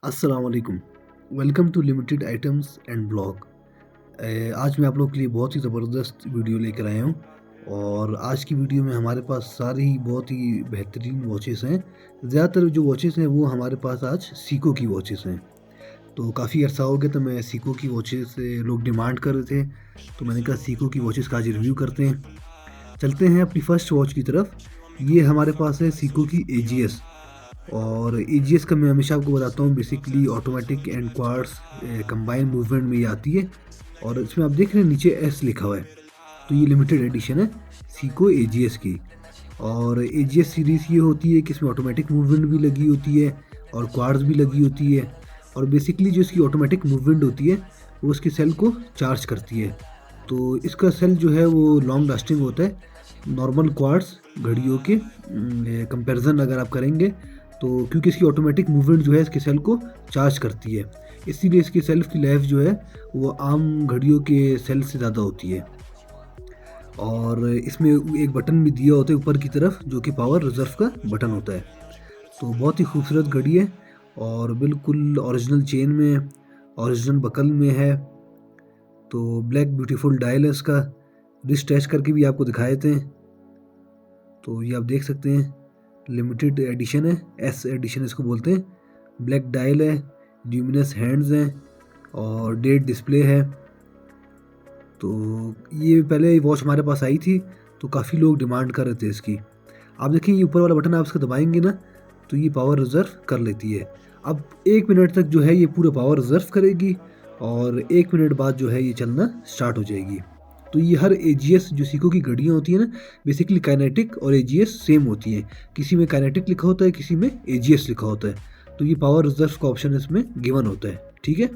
अस्सलाम वालेकुम। Welcome to limited items and blog. आज मैं आप लोगों के लिए बहुत ही ज़बरदस्त वीडियो लेकर आया हूँ और आज की वीडियो में हमारे पास सारी ही बहुत ही बेहतरीन वॉचेस हैं। ज़्यादातर जो वॉचेस हैं वो हमारे पास आज सीको की वॉचेस हैं। तो काफ़ी अर्सा हो गया, तो मैं सीको की वॉचेस से लोग डिमांड कर रहे थे, तो मैंने कहा सीको की वॉचेस का आज रिव्यू करते हैं। चलते हैं अपनी फ़र्स्ट वॉच की तरफ। ये हमारे पास है सीको की एजीएस। और एजीएस का मैं हमेशा आपको बताता हूँ, basically automatic and quartz combine movement में ये आती है। और इसमें आप देख रहे हैं नीचे एस लिखा हुआ है, तो ये लिमिटेड एडिशन है सीको एजीएस की। और एजीएस सीरीज़ ये होती है कि इसमें ऑटोमेटिक मूवमेंट भी लगी होती है और क्वार्ट्स भी लगी होती है। और बेसिकली जो इसकी ऑटोमेटिक मूवमेंट होती है वो उसके सेल को चार्ज करती है। तो इसका सेल जो है वो लॉन्ग लास्टिंग होता है नॉर्मल क्वार्ट्स घड़ियों के कंपैरिजन अगर आप करेंगे, तो क्योंकि इसकी ऑटोमेटिक मूवमेंट जो है इसके सेल को चार्ज करती है, इसीलिए इसकी सेल्फ की लाइफ जो है वो आम घड़ियों के सेल से ज़्यादा होती है। और इसमें एक बटन भी दिया होता है ऊपर की तरफ, जो कि पावर रिजर्व का बटन होता है। तो बहुत ही खूबसूरत घड़ी है और बिल्कुल ओरिजिनल चेन में, ओरिजिनल बकल में है। तो ब्लैक ब्यूटीफुल डायल है इसका। रिस्ट टच करके भी आपको दिखाए थे, तो ये आप देख सकते हैं। लिमिटेड एडिशन है, एस एडिशन इसको बोलते हैं। ब्लैक डायल है, ल्यूमिनस हैंड्स हैं और डेट डिस्प्ले है। तो ये पहले वॉच हमारे पास आई थी, तो काफ़ी लोग डिमांड कर रहे थे इसकी। आप देखें ये ऊपर वाला बटन आप इसका दबाएंगे ना, तो ये पावर रिजर्व कर लेती है। अब 1 मिनट तक जो है ये पूरा पावर रिजर्व करेगी और 1 मिनट बाद जो है ये चलना स्टार्ट हो जाएगी। तो ये हर एजीएस जो सीको की घड़ियाँ होती हैं ना, बेसिकली काइनेटिक और एजीएस सेम होती हैं। किसी में काइनेटिक लिखा होता है, किसी में एजीएस लिखा होता है। तो ये पावर रिजर्व का ऑप्शन इसमें गिवन होता है, ठीक है।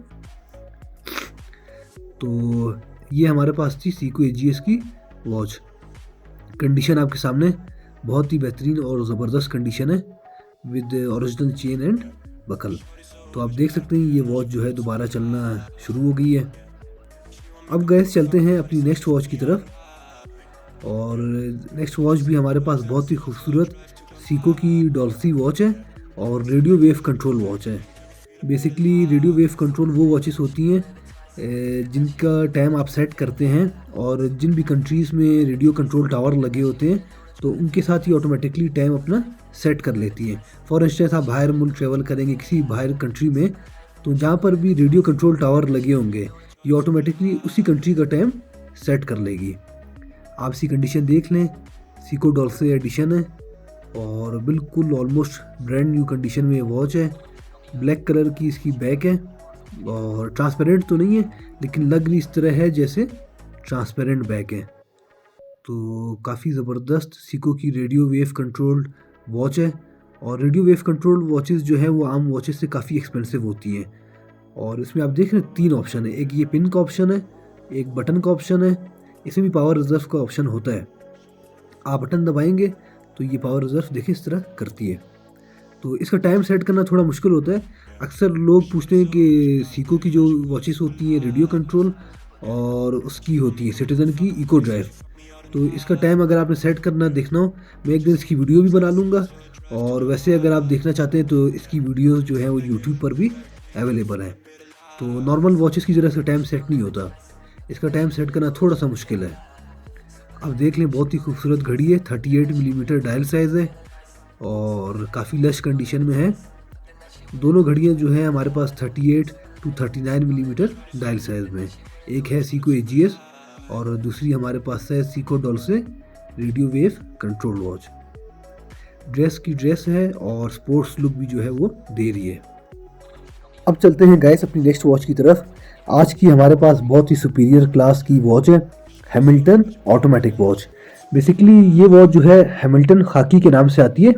तो ये हमारे पास थी सीको एजीएस की वॉच। कंडीशन आपके सामने बहुत ही बेहतरीन और ज़बरदस्त कंडीशन है with original chain and buckle. तो आप देख सकते हैं ये वॉच जो है दोबारा चलना शुरू हो गई है। अब गैस चलते हैं अपनी नेक्स्ट वॉच की तरफ। और नेक्स्ट वॉच भी हमारे पास बहुत ही खूबसूरत सीको की डॉल्सी वॉच है और रेडियो वेव कंट्रोल वॉच है। बेसिकली रेडियो वेव कंट्रोल वो वॉचेस होती हैं जिनका टाइम आप सेट करते हैं, और जिन भी कंट्रीज़ में रेडियो कंट्रोल टावर लगे होते हैं तो उनके साथ ही ऑटोमेटिकली टाइम अपना सेट कर लेती हैं। फॉर इंस्टेंस आप बाहर मुल्क ट्रेवल करेंगे किसी बाहर कंट्री में, तो जहाँ पर भी रेडियो कंट्रोल टावर लगे होंगे ये ऑटोमेटिकली उसी कंट्री का टाइम सेट कर लेगी। आप इसकी कंडीशन देख लें, सीको डॉल्से एडिशन है और बिल्कुल ऑलमोस्ट ब्रांड न्यू कंडीशन में ये वॉच है। ब्लैक कलर की इसकी बैक है और ट्रांसपेरेंट तो नहीं है, लेकिन लग रही इस तरह है जैसे ट्रांसपेरेंट बैक है। तो काफ़ी ज़बरदस्त सीको की रेडियो वेव कंट्रोल्ड वॉच है। और रेडियो वेव कंट्रोल वॉचेस जो है वो आम वॉचेस से काफ़ी एक्सपेंसिव होती हैं। और इसमें आप देख रहे हैं 3 ऑप्शन है, एक ये पिन का ऑप्शन है, एक बटन का ऑप्शन है, इसमें भी पावर रिजर्व का ऑप्शन होता है। आप बटन दबाएंगे तो ये पावर रिजर्व देखिए इस तरह करती है। तो इसका टाइम सेट करना थोड़ा मुश्किल होता है। अक्सर लोग पूछते हैं कि सीको की जो वॉचेस होती हैं रेडियो कंट्रोल और उसकी होती है सिटीजन की इको ड्राइव। तो इसका टाइम अगर आपने सेट करना देखना हो, मैं एक दिन इसकी वीडियो भी बना लूँगा। और वैसे अगर आप देखना चाहते हैं तो इसकी वीडियोस जो है वो यूट्यूब पर भी अवेलेबल है। तो नॉर्मल वॉचेस की तरह इसका टाइम सेट नहीं होता, इसका टाइम सेट करना थोड़ा सा मुश्किल है। अब देख लें बहुत ही खूबसूरत घड़ी है, 38 मिलीमीटर डायल साइज़ है और काफ़ी लश कंडीशन में है। दोनों घड़ियाँ जो हैं हमारे पास 38 टू 39 मिलीमीटर डायल साइज़ में। एक है सीको एजीएस और दूसरी हमारे पास है Seiko Dolce radio wave control watch. Dress की ड्रेस है और स्पोर्ट्स लुक भी जो है वो दे रही है। अब चलते हैं गाइस अपनी नेक्स्ट वॉच की तरफ। आज की हमारे पास बहुत ही सुपीरियर क्लास की वॉच है, हैमिल्टन ऑटोमेटिक वॉच। बेसिकली ये वॉच जो है हैमिल्टन खाकी के नाम से आती है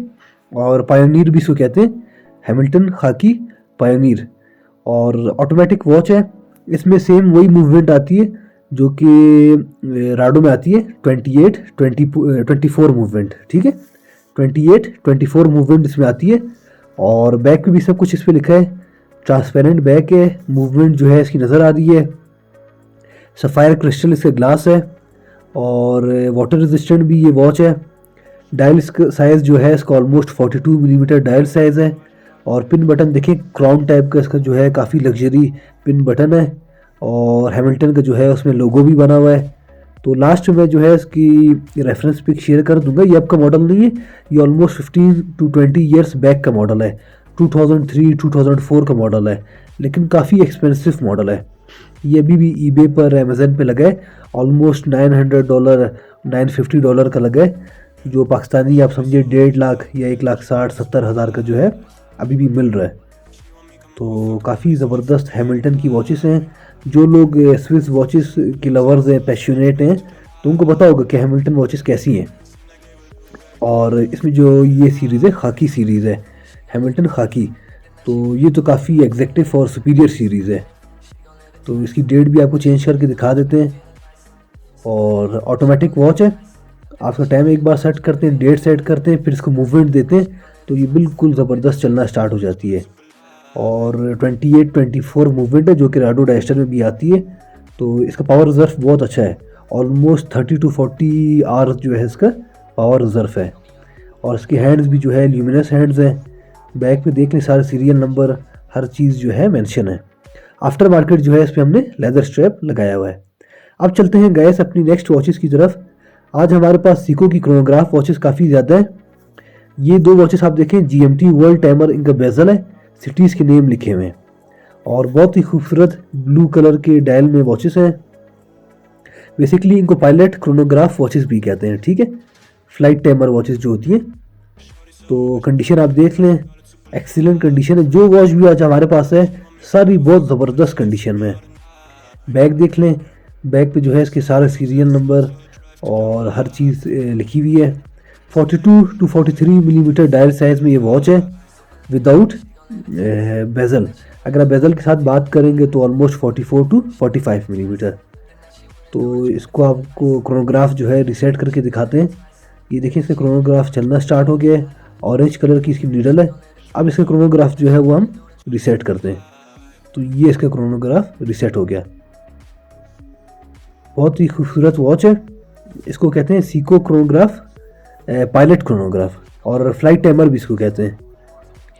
और पायोनियर भी इसको कहते हैं, हैमिल्टन खाकी पायोनियर। और ऑटोमेटिक वॉच है, इसमें सेम वही मूवमेंट आती है जो कि राडो में आती है, 24 मूवमेंट, ठीक है। 24 मूवमेंट इसमें आती है। और बैक पे भी सब कुछ इस पर लिखा है। ट्रांसपेरेंट बैक है, मूवमेंट जो है इसकी नज़र आ रही है। सफ़ायर क्रिस्टल इसका ग्लास है और वाटर रेजिस्टेंट भी ये वॉच है। डायल साइज़ जो है इसका ऑलमोस्ट 42 मिलीमीटर डायल साइज़ है और पिन बटन देखिए क्राउन टाइप का इसका जो है, काफ़ी लग्जरी पिन बटन है। और हैमिल्टन का जो है उसमें लोगो भी बना हुआ है। तो लास्ट में जो है इसकी रेफरेंस पिक शेयर कर दूंगा। ये आपका मॉडल नहीं है, ये ऑलमोस्ट 15 टू 20 ईयर्स बैक का मॉडल है। 2003-2004 का मॉडल है, लेकिन काफ़ी एक्सपेंसिव मॉडल है। ये अभी भी ईबे पर, अमेजन पे लगा है। ऑलमोस्ट $900 $950 का लगा है, जो पाकिस्तानी आप समझिए 1.5 लाख या 1,60,70,000 का जो है अभी भी मिल रहा है। तो काफ़ी ज़बरदस्त हैमिल्टन की वॉचेस हैं। जो लोग स्विस वॉचेस के लवर्स हैं, पैशनेट हैं, तो उनको पता होगा कि हैमिल्टन वॉचेस कैसी हैं। और इसमें जो ये सीरीज़ है, खाकी सीरीज़ है, हैमिल्टन खाकी, तो ये तो काफ़ी एग्जैक्टिव और सुपीरियर सीरीज़ है। तो इसकी डेट भी आपको चेंज करके दिखा देते हैं। और ऑटोमेटिक वॉच है, आपका टाइम एक बार सेट करते हैं, डेट सेट करते हैं, फिर इसको मूवमेंट देते हैं, तो ये बिल्कुल ज़बरदस्त चलना स्टार्ट हो जाती है। और 28-24 मूवमेंट है, जो कि राडो डायस्टर में भी आती है। तो इसका पावर रिजर्व बहुत अच्छा है, ऑलमोस्ट 30 to 40 आवर्स जो है इसका पावर रिजर्व है। और इसके हैंड्स भी जो है ल्यूमिनस हैंड्स हैं। बैक पे देख लें, सारे सीरियल नंबर, हर चीज़ जो है मेंशन है। आफ्टर मार्केट जो है इस पर हमने लेदर स्ट्रैप लगाया हुआ है। अब चलते हैं गैस अपनी नेक्स्ट वॉचेस की तरफ। आज हमारे पास सीको की क्रोनोग्राफ वॉचेस काफ़ी ज़्यादा है। ये दो वॉचेस आप देखें, GMT वर्ल्ड टाइमर इनका बेजल है, सिटीज़ के नेम लिखे हुए हैं, और बहुत ही खूबसूरत ब्लू कलर के डायल में वॉचेस हैं। बेसिकली इनको पायलट क्रोनोग्राफ वॉचेस भी कहते हैं, ठीक है, फ्लाइट टाइमर वॉचेस जो होती हैं। तो कंडीशन आप देख लें, एक्सीलेंट कंडीशन है। जो वॉच भी आज हमारे पास है सारी बहुत ज़बरदस्त कंडीशन में है। बैग देख लें, बैग पे जो है इसके सारे सीरियल नंबर और हर चीज़ लिखी हुई है। 42 to 43 मिलीमीटर डायल साइज़ में ये वॉच है, विदाउट बेजल। अगर आप बेजल के साथ बात करेंगे तो ऑलमोस्ट 44 to 45 मिलीमीटर। तो इसको आपको क्रोनोग्राफ जो है रिसेट करके दिखाते हैं। ये देखिए, इसका क्रोनोग्राफ चलना स्टार्ट हो गया है। ऑरेंज कलर की इसकी नीडल है। अब इसका क्रोनोग्राफ जो है वो हम रिसेट करते हैं। तो ये इसका क्रोनोग्राफ रिसेट हो गया। बहुत ही खूबसूरत वॉच है। इसको कहते हैं सीको क्रोनोग्राफ, पायलट क्रोनोग्राफ, और फ्लाइट टाइमर भी इसको कहते हैं।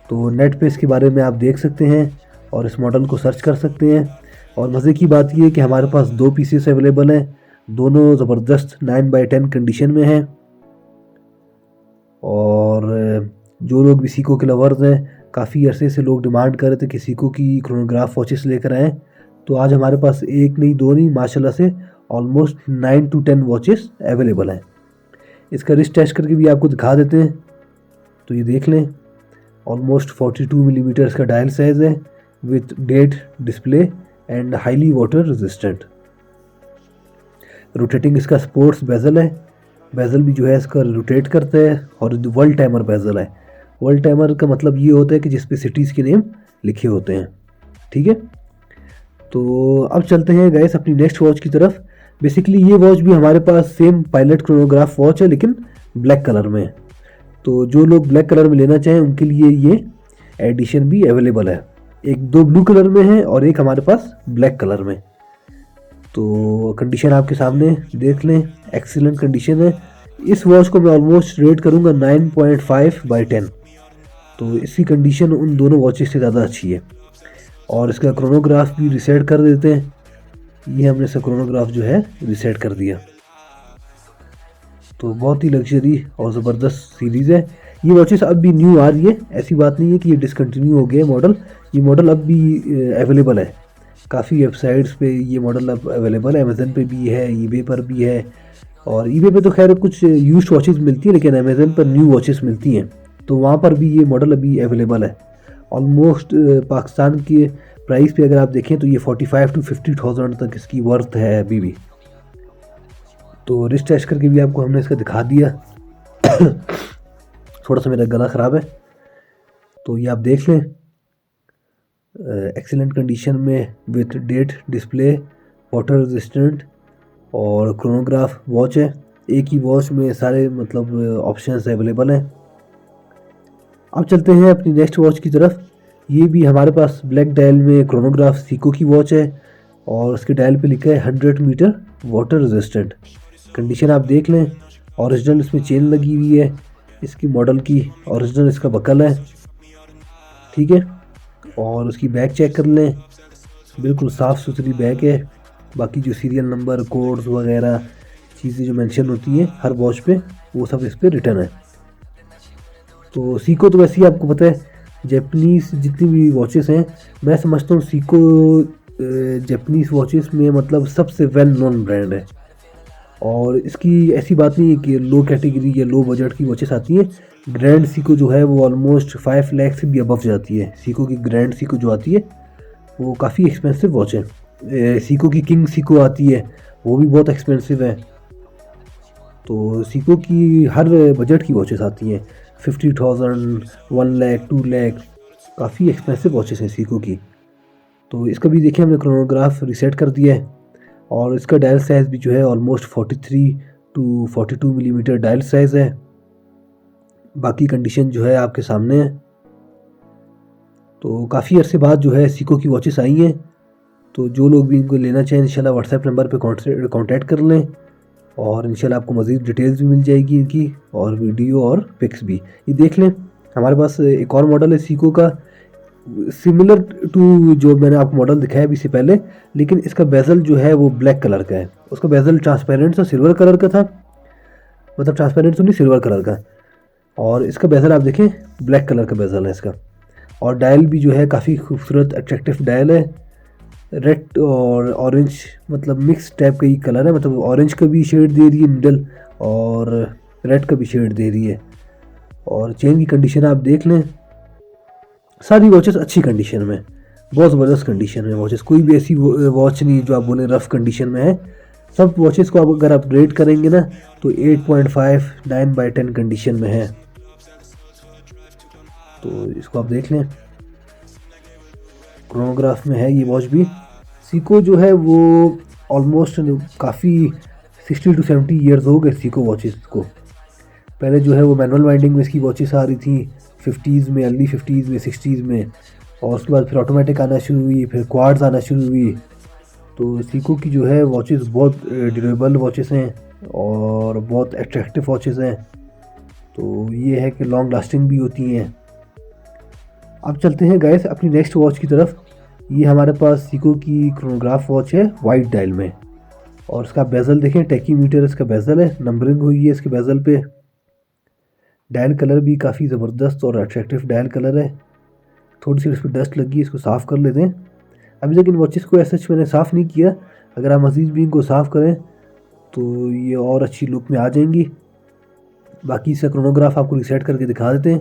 तो नेट पे इसके बारे में आप देख सकते हैं और इस मॉडल को सर्च कर सकते हैं। और मज़े की बात ये है कि हमारे पास 2 पीसेस अवेलेबल हैं, दोनों ज़बरदस्त 9/10 कंडीशन में हैं। और जो लोग भी सीको के लवर्स हैं, काफ़ी अरसे से लोग डिमांड कर रहे थे कि सीको की क्रोनोग्राफ वॉचेस लेकर आएँ, तो आज हमारे पास एक नहीं, दो नहीं, माशाल्लाह से ऑलमोस्ट 9 to 10 वॉचेस अवेलेबल हैं। इसका रिस्ट टेस्ट करके भी आपको दिखा देते हैं। तो ये देख लें, ऑलमोस्ट 42 मिलीमीटर का डायल साइज़ है, with date display and highly water resistant. Rotating इसका स्पोर्ट्स बेजल है। बेजल भी जो है इसका रोटेट करता है, और वर्ल्ड टाइमर बेजल है। वर्ल्ड टाइमर का मतलब ये होता है कि जिस पे सिटीज़ के नेम लिखे होते हैं, ठीक है। तो अब चलते हैं गाइस अपनी नेक्स्ट वॉच की तरफ। बेसिकली ये वॉच भी हमारे पास सेम पायलट क्रोनोग्राफ वॉच है, लेकिन ब्लैक कलर में। तो जो लोग ब्लैक कलर में लेना चाहें उनके लिए ये एडिशन भी अवेलेबल है। एक 2 ब्लू कलर में है और एक हमारे पास ब्लैक कलर में। तो कंडीशन आपके सामने देख लें, एक्सीलेंट कंडीशन है। इस वॉच को मैं ऑलमोस्ट रेट करूँगा 9.5/10। तो इसकी कंडीशन उन दोनों वॉचेस से ज़्यादा अच्छी है। और इसका क्रोनोग्राफ भी रिसेट कर देते हैं। ये हमने इसका क्रोनोग्राफ जो है रिसेट कर दिया। तो बहुत ही लग्जरी और ज़बरदस्त सीरीज़ है। ये वॉचेस अब भी न्यू आ रही है, ऐसी बात नहीं है कि ये डिसकंटिन्यू हो गया मॉडल। ये मॉडल अब भी अवेलेबल है, काफ़ी वेबसाइट्स पे ये मॉडल अब अवेलेबल है। अमेज़न पे भी है, ईबे पर भी है। और ईबे पे तो खैर कुछ यूज्ड वॉचेस मिलती है, लेकिन अमेज़न पर न्यू वॉचेस मिलती हैं, तो वहाँ पर भी ये मॉडल अभी अवेलेबल है। ऑलमोस्ट पाकिस्तान के प्राइस पे अगर आप देखें तो ये 45 to 50,000 तक इसकी वर्थ है अभी भी। तो रिस्ट टेस्ट करके भी आपको हमने इसका दिखा दिया। थोड़ा सा मेरा गला ख़राब है, तो ये आप देख लें, एक्सीलेंट कंडीशन में with date display, water resistant और क्रोनोग्राफ वॉच है। एक ही वॉच में सारे मतलब ऑप्शंस अवेलेबल हैं। अब चलते हैं अपनी नेक्स्ट वॉच की तरफ। ये भी हमारे पास ब्लैक डायल में क्रोनोग्राफ सीको की वॉच है, और उसके डायल पे लिखा है 100 मीटर वाटर रेजिस्टेंट। कंडीशन आप देख लें, ओरिजिनल इसमें चेन लगी हुई है, इसकी मॉडल की ओरिजिनल इसका बकल है, ठीक है। और उसकी बैग चेक कर लें, बिल्कुल साफ़ सुथरी बैग है। बाकी जो सीरियल नंबर, कोड्स वगैरह चीज़ें जो मेंशन होती हैं हर वॉच पे, वो सब इस पे रिटर्न है। तो सीको तो वैसे ही आपको पता है, जापानीज़ जितनी भी वॉचेस हैं, मैं समझता हूँ सीको जापानीज़ वॉचेस में मतलब सबसे वेल नोन ब्रांड है। और इसकी ऐसी बात नहीं है कि लो कैटेगरी या लो बजट की वॉचेस आती हैं। ग्रैंड सीको जो है वो ऑलमोस्ट 5 लाख से भी अबव जाती है। सीको की ग्रैंड सीको जो आती है वो काफ़ी एक्सपेंसिव वॉच है। सीको की किंग सीको आती है, वो भी बहुत एक्सपेंसिव है। तो सीको की हर बजट की वॉचेस आती हैं, 50,000, 1 लाख, 2 लाख, काफ़ी एक्सपेंसिव वॉचेस हैं सीको की। तो इसका भी देखिए हमने क्रोनोग्राफ रीसेट कर दिया है, और इसका डायल साइज़ भी जो है almost 43 to 42 millimetre dial size है। बाकी कंडीशन जो है आपके सामने है। तो काफ़ी अरसे बाद जो है सीको की वॉचेस आई हैं। तो जो लोग भी इनको लेना चाहें इंशाल्लाह व्हाट्सएप नंबर पे कांटेक्ट कर लें, और इंशाल्लाह आपको मज़ीद डिटेल्स भी मिल जाएगी इनकी, और वीडियो और पिक्स भी। ये देख लें, हमारे पास एक और मॉडल है सीको का, सिमिलर टू जो मैंने आपको मॉडल दिखाया अभी से पहले, लेकिन इसका बेजल जो है वो ब्लैक कलर का है। उसका बेजल ट्रांसपेरेंट सा सिल्वर कलर का था, मतलब ट्रांसपेरेंट तो नहीं, सिल्वर कलर का। और इसका बेजल आप देखें, ब्लैक कलर का बेजल है इसका। और डायल भी जो है काफ़ी खूबसूरत अट्रैक्टिव डायल है। रेड और ऑरेंज मतलब मिक्स टाइप का ही कलर है, मतलब ऑरेंज का भी शेड दे रही है मिडल, और रेड का भी शेड दे रही है। और चेन की कंडीशन आप देख लें, सारी वॉचेस अच्छी कंडीशन में, बहुत ज़बरदस्त कंडीशन में वॉचेस। कोई भी ऐसी वॉच नहीं जो आप बोलें रफ़ कंडीशन में है। सब वॉचेस को आप अगर आप रेट करेंगे ना, तो 8.5, 9/10 कंडीशन में है। तो इसको आप देख लें, क्रोनोग्राफ में है ये वॉच भी। सीको जो है वो ऑलमोस्ट काफ़ी 60 टू 70 ईयर्स हो गए सीको वॉचेस को। पहले जो है वो मैनुअल वाइंडिंग में इसकी वॉचेस आ रही थी 50s में, अर्ली 50s में, 60s में, और उसके बाद फिर ऑटोमेटिक आना शुरू हुई, फिर क्वाड्स आना शुरू हुई। तो सीको की जो है वॉचेस बहुत ड्यूरेबल वॉचेस हैं और बहुत अट्रैक्टिव वॉचेस हैं। तो ये है कि लॉन्ग लास्टिंग भी होती हैं। अब चलते हैं गाइस अपनी नेक्स्ट वॉच की तरफ। ये हमारे पास सीको की क्रोनोग्राफ वॉच है वाइट डायल में, और इसका बेजल देखें, टेकीमीटर इसका बेजल है, नंबरिंग हुई है इसके बेजल पे। डायल कलर भी काफ़ी ज़बरदस्त और अट्रैक्टिव डायल कलर है। थोड़ी सी इस पर डस्ट लगी, इसको साफ़ कर लेते हैं। अभी तक इन वॉचेस को ऐसा मैंने साफ़ नहीं किया, अगर आप मज़ीद भी इनको साफ़ करें तो ये और अच्छी लुक में आ जाएंगी। बाकी इसका क्रोनोग्राफ आपको रिसेट करके दिखा देते हैं।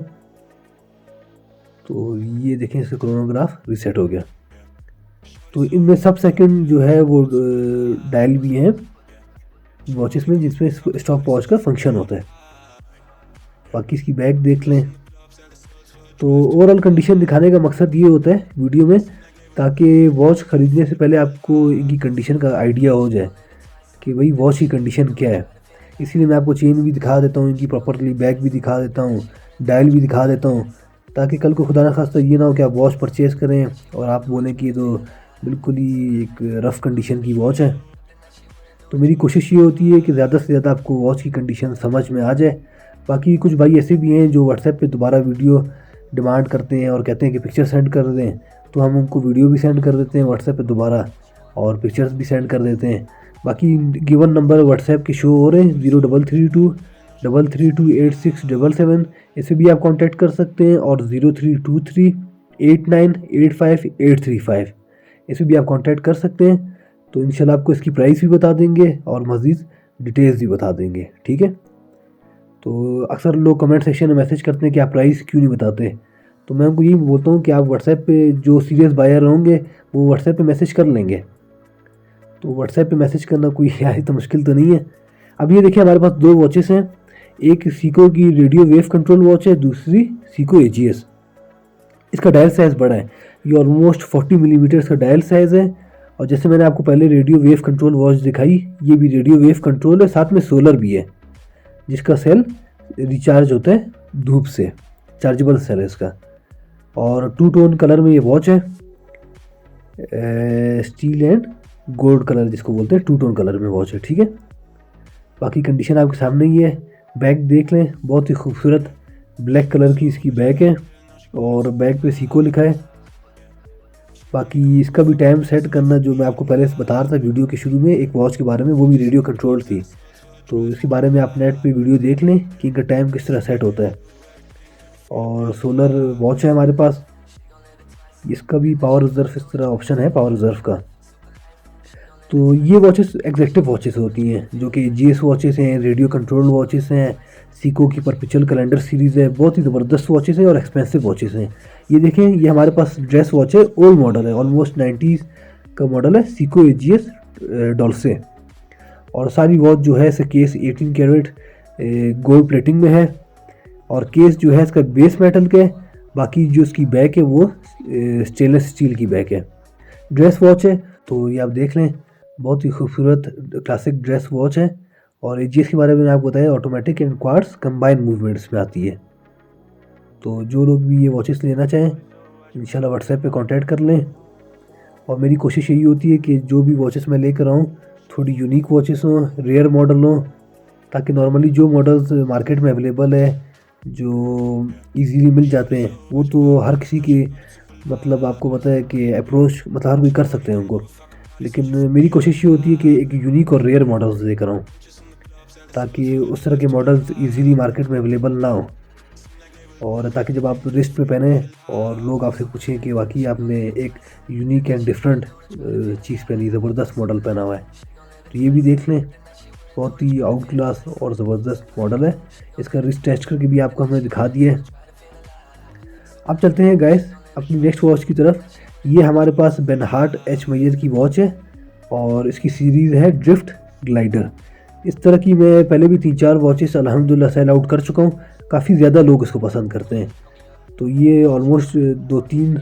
तो ये देखें, इसका क्रोनोग्राफ रिसेट हो गया। तो इनमें सब सेकंड जो है वो डायल भी हैं वॉचेस में, जिसमें स्टॉप वॉच का फंक्शन होता है। बाकी इसकी बैग देख लें। तो ओवरऑल कंडीशन दिखाने का मकसद ये होता है वीडियो में, ताकि वॉच ख़रीदने से पहले आपको इनकी कंडीशन का आइडिया हो जाए कि भाई वॉच की कंडीशन क्या है। इसीलिए मैं आपको चेन भी दिखा देता हूँ इनकी प्रॉपरली, बैग भी दिखा देता हूँ, डायल भी दिखा देता हूँ, ताकि कल को खुदा न खास्ता ये ना हो कि आप वॉच परचेज़ करें और आप बोलें कि ये तो बिल्कुल ही एक रफ़ कंडीशन की वॉच है। तो मेरी कोशिश ये होती है कि ज़्यादा से ज़्यादा आपको वॉच की कंडीशन समझ में आ जाए। बाकी कुछ भाई ऐसे भी हैं जो व्हाट्सएप पे दोबारा वीडियो डिमांड करते हैं और कहते हैं कि पिक्चर सेंड कर दें, तो हम उनको वीडियो भी सेंड कर देते हैं व्हाट्सएप पे दोबारा, और पिक्चर्स भी सेंड कर देते हैं। बाकी गिवन नंबर व्हाट्सएप के शो हो रहे हैं 0332332867, इसे भी आप कांटेक्ट कर सकते हैं, और 0323898585 इसे भी आप कांटेक्ट कर सकते हैं। तो इंशाल्लाह आपको इसकी प्राइस भी बता देंगे और मज़ीद डिटेल्स भी बता देंगे, ठीक है। तो अक्सर लोग कमेंट सेक्शन में मैसेज करते हैं कि आप प्राइस क्यों नहीं बताते, तो मैं उनको यही बोलता हूँ कि आप व्हाट्सएप पे जो सीरियस बायर होंगे वो व्हाट्सएप पे मैसेज कर लेंगे। तो व्हाट्सएप पे मैसेज करना कोई यार तो मुश्किल तो नहीं है। अब ये देखिए, हमारे पास दो वॉचेस हैं, एक सीको की रेडियो वेव कंट्रोल वॉच है, दूसरी सीको AGS। इसका डायल साइज़ बड़ा है, ये ऑलमोस्ट 40 मिलीमीटर का डायल साइज़ है। और जैसे मैंने आपको पहले रेडियो वेव कंट्रोल वॉच दिखाई, ये भी रेडियो वेव कंट्रोल है, साथ में सोलर भी है, जिसका सेल रिचार्ज होता है धूप से, चार्जेबल सेल है इसका। और 2 टोन कलर में ये वॉच है, स्टील एंड गोल्ड कलर जिसको बोलते हैं, 2 टोन कलर में वॉच है, ठीक है। बाकी कंडीशन आपके सामने ही है। बैग देख लें, बहुत ही खूबसूरत ब्लैक कलर की इसकी बैग है। और बैक पे सीको लिखा है। बाकी इसका भी टाइम सेट करना जो मैं आपको पहले से बता रहा था वीडियो के शुरू में एक वॉच के बारे में, वो भी रेडियो कंट्रोल थी। तो इसके बारे में आप नेट पे वीडियो देख लें कि इनका टाइम किस तरह सेट होता है। और सोलर वॉच है हमारे पास, इसका भी पावर रिजर्व इस तरह ऑप्शन है पावर रिजर्व का। तो ये वॉचेस एग्जैक्टिव वॉचेस होती हैं जो कि जीएस वॉचेस हैं, रेडियो कंट्रोल वॉचेस हैं, सीको की परपेचुअल कैलेंडर सीरीज़ है, बहुत ही ज़बरदस्त वॉचेस हैं और एक्सपेंसिव वॉचेस हैं। ये देखें, ये हमारे पास ड्रेस वॉच है, ओल्ड मॉडल है, ऑलमोस्ट 90s का मॉडल है, सीको एजीएस डॉल्से। और सारी वॉच जो है इसका केस 18 कैरेट गोल्ड प्लेटिंग में है और केस जो है इसका बेस मेटल का है। बाकी जो इसकी बैक है वो स्टेनलेस स्टील की बैक है। ड्रेस वॉच है तो ये आप देख लें, बहुत ही खूबसूरत क्लासिक ड्रेस वॉच है। और एजीएस के बारे में आपको बताया automatic and quartz combine movements में आती है। तो जो लोग भी ये वॉचेस लेना चाहें इंशाल्लाह व्हाट्सएप पे कांटेक्ट कर लें। और मेरी कोशिश यही होती है कि जो भी वॉचेस मैं लेकर आऊँ थोड़ी यूनिक वॉचेस हों, रेयर मॉडल हों, ताकि नॉर्मली जो मॉडल्स मार्केट में अवेलेबल है जो इजीली मिल जाते हैं वो तो हर किसी के मतलब आपको पता है कि अप्रोच मतलब हर कोई कर सकते हैं उनको। लेकिन मेरी कोशिश ये होती है कि एक यूनिक और रेयर मॉडल्स लेकर आऊँ ताकि उस तरह के मॉडल्स इजीली मार्केट में अवेलेबल ना हो, और ताकि जब आप रिस्ट पे पहने और लोग आपसे पूछें कि वाकई आपने एक यूनिक एंड डिफरेंट चीज़ पहनी, ज़बरदस्त मॉडल पहना हुआ है। तो ये भी देख लें, बहुत ही आउट क्लास और ज़बरदस्त मॉडल है। इसका रिस्ट टेस्ट करके भी आपको हमने दिखा दिया है। अब चलते हैं गाइस अपनी नेक्स्ट वॉच की तरफ। ये हमारे पास बेनहार्ट एच मेयर की वॉच है और इसकी सीरीज़ है ड्रिफ्ट ग्लाइडर। इस तरह की मैं पहले भी 3-4 वॉचेस अल्हम्दुलिल्लाह सेल आउट कर चुका हूँ, काफ़ी ज़्यादा लोग इसको पसंद करते हैं। तो ये ऑलमोस्ट 2-3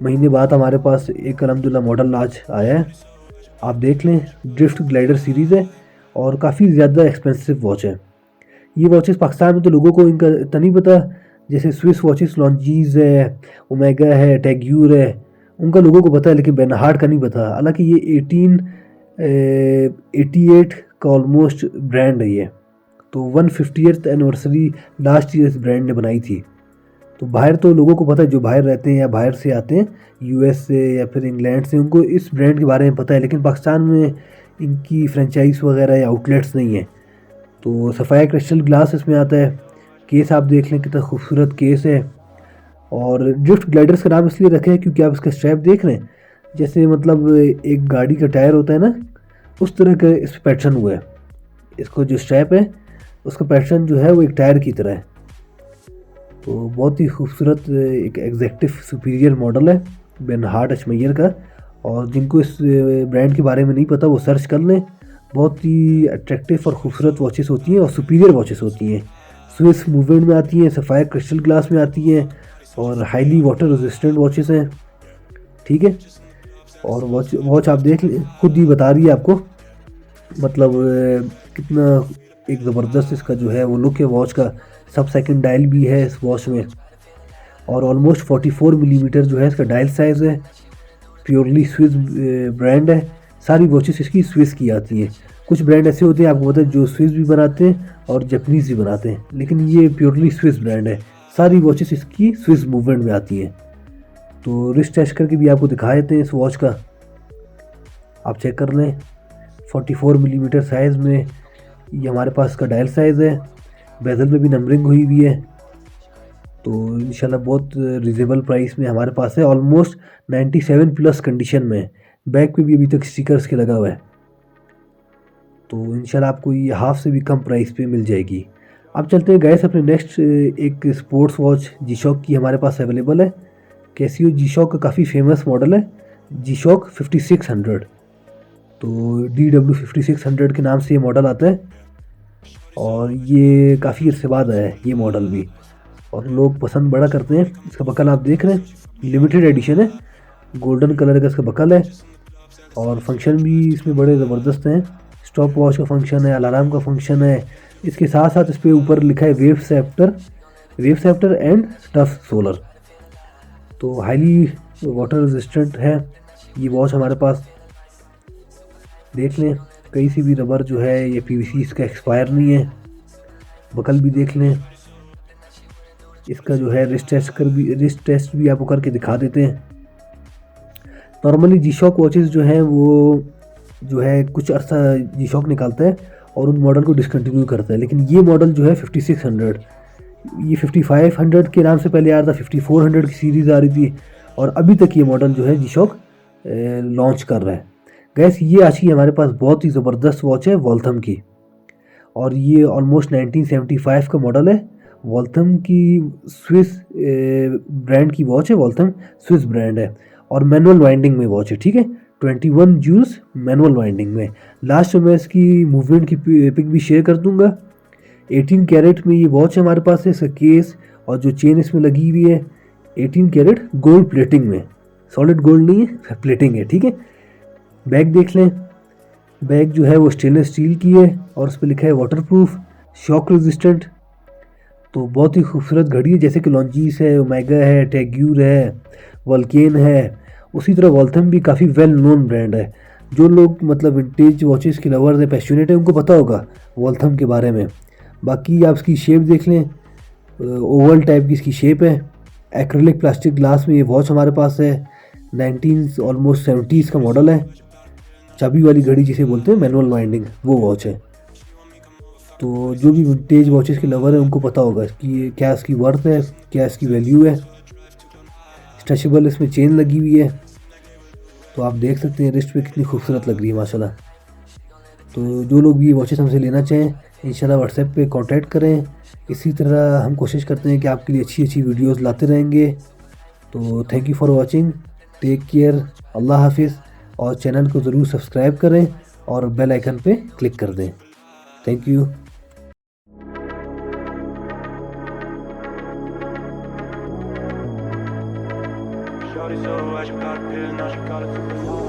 महीने बाद हमारे पास एक अल्हम्दुलिल्लाह मॉडल आज आया है। आप देख लें, ड्रिफ्ट ग्लाइडर सीरीज़ है और काफ़ी ज़्यादा एक्सपेंसिव वॉच है। ये वॉचेस पाकिस्तान में तो लोगों को इनका इतना नहीं पता, जैसे स्विस वॉचेस लॉन्जीज है, ओमेगा है, टैग्यूर है, उनका लोगों को पता है, लेकिन बेनहार्ट का नहीं पता। हालांकि ये 1888 का ऑलमोस्ट ब्रांड है ये। तो 150th एनिवर्सरी लास्ट ईयर इस ब्रांड ने बनाई थी। तो बाहर तो लोगों को पता है, जो बाहर रहते हैं या बाहर से आते हैं यूएस से या फिर इंग्लैंड से, उनको इस ब्रांड के बारे में पता है, लेकिन पाकिस्तान में इनकी फ्रेंचाइज वगैरह या आउटलेट्स नहीं है। तो सफ़ाया क्रिस्टल ग्लास इसमें आता है। केस आप देख लें कितना खूबसूरत केस है। और ड्रिफ्ट ग्लाइडर्स का नाम इसलिए रखे हैं क्योंकि आप इसका स्ट्रैप देख रहे हैं, जैसे मतलब एक गाड़ी का टायर होता है ना, उस तरह का इस पैटर्न हुआ है। इसको जो स्ट्रैप है उसका पैटर्न जो है वो एक टायर की तरह है। तो बहुत ही खूबसूरत एक एग्जैक्टिव सुपीरियर मॉडल है बेनहार्ट एच मेयर का। और जिनको इस ब्रांड के बारे में नहीं पता वो सर्च कर लें। बहुत ही अट्रैक्टिव और खूबसूरत वॉचेस होती हैं और सुपीरियर वॉचेस होती हैं। स्विस मूवमेंट में आती हैं, सफ़ायर क्रिस्टल ग्लास में आती हैं और हाईली वाटर रेजिस्टेंट वॉचेस हैं। ठीक है, और वॉच आप देख लें, खुद ही बता रही है आपको मतलब कितना एक ज़बरदस्त इसका जो है वो लुक है वॉच का। सब सेकंड डायल भी है इस वॉच में और ऑलमोस्ट 44 मिलीमीटर जो है इसका डायल साइज़ है। प्योरली स्विस ब्रांड है। सारी वॉचेस इसकी स्विस की आती हैं। कुछ ब्रांड ऐसे होते हैं आपको पता है जो स्विस भी बनाते हैं और जापानीज़ भी बनाते हैं, लेकिन ये प्योरली स्विस ब्रांड है। सारी वॉचेस इसकी स्विस मूवमेंट में आती हैं। तो रिस्ट टेस्ट करके भी आपको दिखा देते हैं इस वॉच का, आप चेक कर लें। 44 मिलीमीटर साइज़ में ये हमारे पास इसका डायल साइज़ है। बेजल में भी नंबरिंग हुई हुई है। तो इंशाल्लाह बहुत रिजनेबल प्राइस में हमारे पास है। ऑलमोस्ट 97 प्लस कंडीशन में, बैक पे भी अभी तक स्टिकर्स के लगा हुआ है। तो इंशाल्लाह आपको ये हाफ से भी कम प्राइस पे मिल जाएगी। अब चलते हैं गैस अपने नेक्स्ट एक स्पोर्ट्स वॉच जी शॉक की हमारे पास अवेलेबल है। कैसियो जी शॉक का काफ़ी फेमस मॉडल है, जी शॉक 5600। तो DW5600 के नाम से ये मॉडल आता है और ये काफ़ी अरसे बाद आया है ये मॉडल भी, और लोग पसंद बड़ा करते हैं। इसका बकल आप देख रहे हैं, लिमिटेड एडिशन है, गोल्डन कलर का इसका बकल है और फंक्शन भी इसमें बड़े ज़बरदस्त हैं। स्टॉप वॉच का फंक्शन है, अलार्म का फंक्शन है। इसके साथ साथ इस पर ऊपर लिखा है wave sceptre and tough solar. तो हाईली वाटर रेजिस्टेंट है ये वॉच हमारे पास। देख लें, कहीं से भी रबर जो है ये PVC इसका एक्सपायर नहीं है। बकल भी देख लें, इसका जो है रिस्ट टेस्ट भी आपको करके दिखा देते हैं। नॉर्मली जी शॉक वॉचेस जो हैं वो जो है कुछ अर्सा जी शॉक निकालता है और उन मॉडल को डिसकंटिन्यू करता है, लेकिन ये मॉडल जो है 5600, ये 5500 के नाम से पहले आ रहा था, 5400 की सीरीज़ आ रही थी और अभी तक ये मॉडल जो है जी शॉक लॉन्च कर रहा है। गैस ये आज की हमारे पास बहुत ही ज़बरदस्त वॉच है वॉल्थम की, और ये ऑलमोस्ट 1975 का मॉडल है। वॉल्थम की स्विस ब्रांड की वॉच है, वॉल्थम स्विस ब्रांड है और मैनुअल वाइंडिंग में वॉच है, ठीक है। 21 जूल्स मैनुअल वाइंडिंग में। लास्ट में मैं इसकी मूवमेंट की पिक भी शेयर कर दूंगा। 18 कैरेट में ये वॉच हमारे पास है। इसका केस और जो चेन इसमें लगी हुई है 18 कैरेट गोल्ड प्लेटिंग में, सॉलिड गोल्ड नहीं है, प्लेटिंग है, ठीक है। बैग देख लें, बैग जो है वो स्टेनलेस स्टील की है और उस पर लिखा है वाटरप्रूफ, शॉक रेजिस्टेंट। तो बहुत ही खूबसूरत घड़ी है, जैसे कि लॉन्जीस है, ओमेगा है, टैग्यूर है, वल्केन है, उसी तरह वॉल्थम भी काफ़ी वेल नोन ब्रांड है। जो लोग मतलब विंटेज वॉचेस के लवर्स है, पैशनेट है, उनको पता होगा वॉल्थम के बारे में। बाकी आप इसकी शेप देख लें, ओवल टाइप की इसकी शेप है। एक्रेलिक प्लास्टिक ग्लास में ये वॉच हमारे पास है। 19 ऑलमोस्ट 70s का मॉडल है। चाबी वाली घड़ी जिसे बोलते हैं, मैनुअल वाइंडिंग, वो वॉच है। तो जो भी विंटेज वॉचेस के लवर है उनको पता होगा कि क्या इसकी वर्थ है, क्या इसकी वैल्यू है। स्ट्रेचेबल इसमें चेन लगी हुई है, तो आप देख सकते हैं रिस्ट पे कितनी खूबसूरत लग रही है माशाल्लाह। तो जो लोग भी ये वॉचेस हमसे लेना चाहें इंशाल्लाह व्हाट्सएप पे कांटेक्ट करें। इसी तरह हम कोशिश करते हैं कि आपके लिए अच्छी अच्छी वीडियोस लाते रहेंगे। तो thank you for watching, take care, अल्लाह हाफिज़, और चैनल को ज़रूर सब्सक्राइब करें और बेल आइकन पे क्लिक कर दें। Thank you. Shorty so high, she got a pill, now she got it super fly.